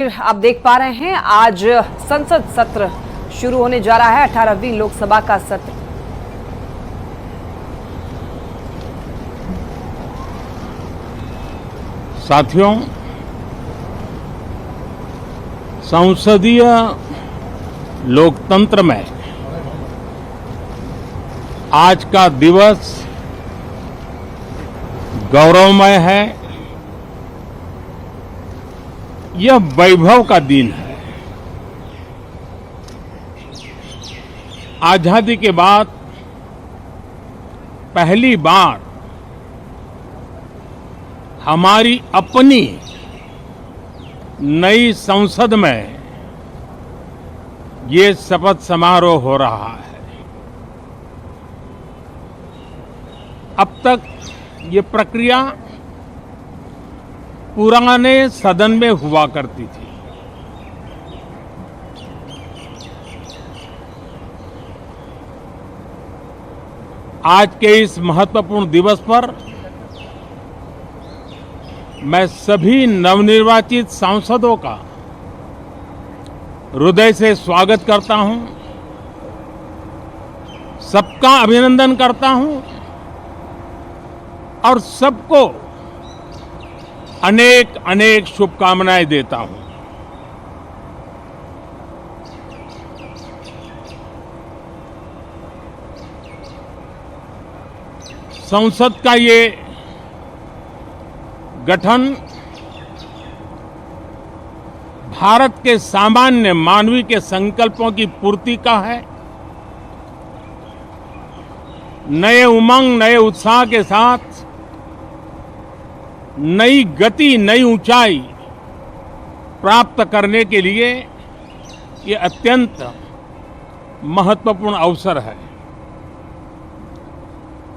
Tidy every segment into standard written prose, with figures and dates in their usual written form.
तस्वीर आप देख पा रहे हैं, आज संसद सत्र शुरू होने जा रहा है। 18वीं लोकसभा का सत्र। साथियों, संसदीय लोकतंत्र में आज का दिवस गौरवमय है। यह वैभव का दिन है। आजादी के बाद पहली बार हमारी अपनी नई संसद में ये शपथ समारोह हो रहा है। अब तक ये प्रक्रिया पुराने सदन में हुआ करती थी। आज के इस महत्वपूर्ण दिवस पर मैं सभी नवनिर्वाचित सांसदों का हृदय से स्वागत करता हूं, सबका अभिनंदन करता हूं और सबको अनेक अनेक शुभकामनाएं देता हूं। संसद का ये गठन भारत के सामान्य मानवीय के संकल्पों की पूर्ति का है। नए उमंग, नए उत्साह के साथ नई गति, नई ऊंचाई प्राप्त करने के लिए ये अत्यंत महत्वपूर्ण अवसर है।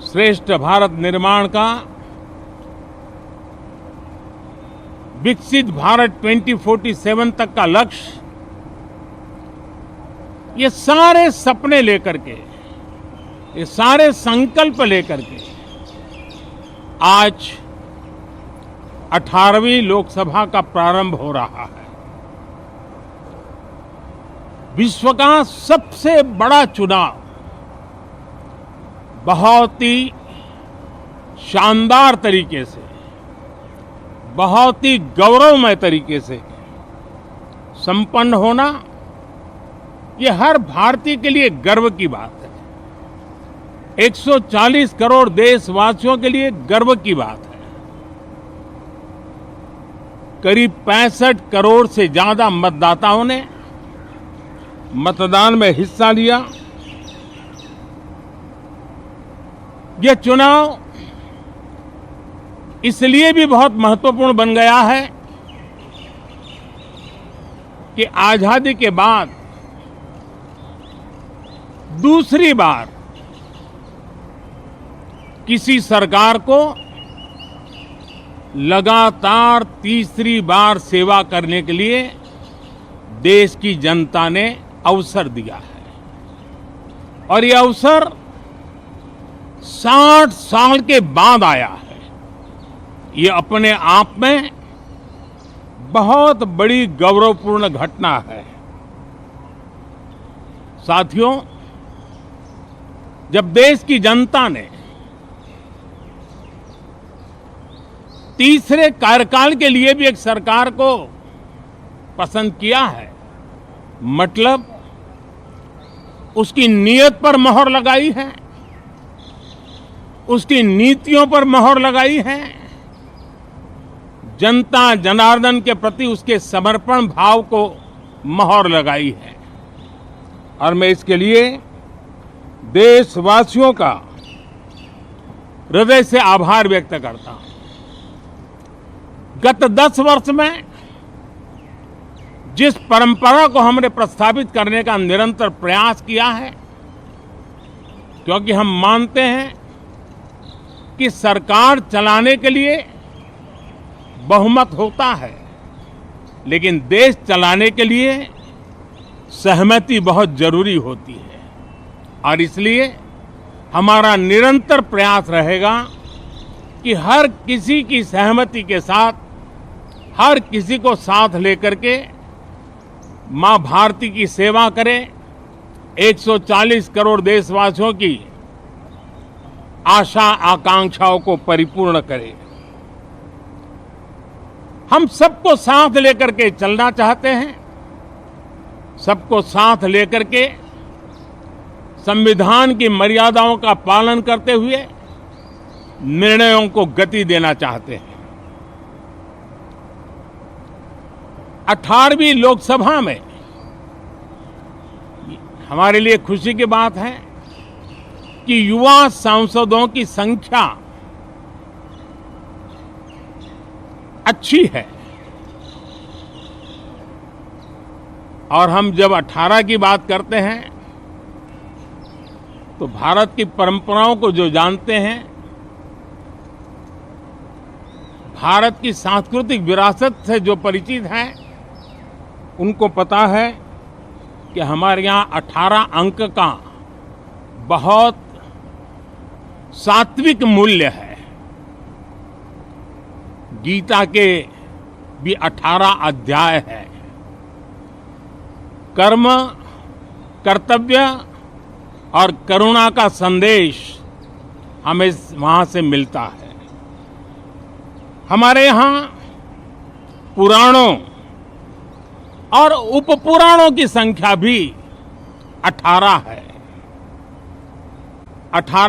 श्रेष्ठ भारत निर्माण का, विकसित भारत 2047 तक का लक्ष्य, ये सारे सपने लेकर के, ये सारे संकल्प लेकर के आज 18वीं लोकसभा का प्रारंभ हो रहा है। विश्व का सबसे बड़ा चुनाव बहुत ही शानदार तरीके से, बहुत ही गौरवमय तरीके से संपन्न होना, ये हर भारतीय के लिए गर्व की बात है। 140 करोड़ देशवासियों के लिए गर्व की बात है। करीब 65 करोड़ से ज्यादा मतदाताओं ने मतदान में हिस्सा लिया। यह चुनाव इसलिए भी बहुत महत्वपूर्ण बन गया है कि आजादी के बाद दूसरी बार किसी सरकार को लगातार तीसरी बार सेवा करने के लिए देश की जनता ने अवसर दिया है। और यह अवसर 60 साल के बाद आया है। ये अपने आप में बहुत बड़ी गौरवपूर्ण घटना है। साथियों, जब देश की जनता ने तीसरे कार्यकाल के लिए भी एक सरकार को पसंद किया है, मतलब उसकी नीयत पर मोहर लगाई है, उसकी नीतियों पर मोहर लगाई है, जनता जनार्दन के प्रति उसके समर्पण भाव को मोहर लगाई है। और मैं इसके लिए देशवासियों का हृदय से आभार व्यक्त करता हूं। गत 10 वर्ष में जिस परंपरा को हमने प्रस्थापित करने का निरंतर प्रयास किया है, क्योंकि हम मानते हैं कि सरकार चलाने के लिए बहुमत होता है, लेकिन देश चलाने के लिए सहमति बहुत जरूरी होती है। और इसलिए हमारा निरंतर प्रयास रहेगा कि हर किसी की सहमति के साथ, हर किसी को साथ लेकर के मां भारती की सेवा करे, 140 करोड़ देशवासियों की आशा आकांक्षाओं को परिपूर्ण करे। हम सबको साथ लेकर के चलना चाहते हैं, सबको साथ लेकर के संविधान की मर्यादाओं का पालन करते हुए निर्णयों को गति देना चाहते हैं। 18वीं लोकसभा में हमारे लिए खुशी की बात है कि युवा सांसदों की संख्या अच्छी है। और हम जब 18 की बात करते हैं तो भारत की परंपराओं को जो जानते हैं, भारत की सांस्कृतिक विरासत से जो परिचित हैं, उनको पता है कि हमारे यहाँ 18 अंक का बहुत सात्विक मूल्य है। गीता के भी 18 अध्याय है। कर्म, कर्तव्य और करुणा का संदेश हमें वहां से मिलता है। हमारे यहाँ पुराणों और उपपुराणों की संख्या भी 18 है। 18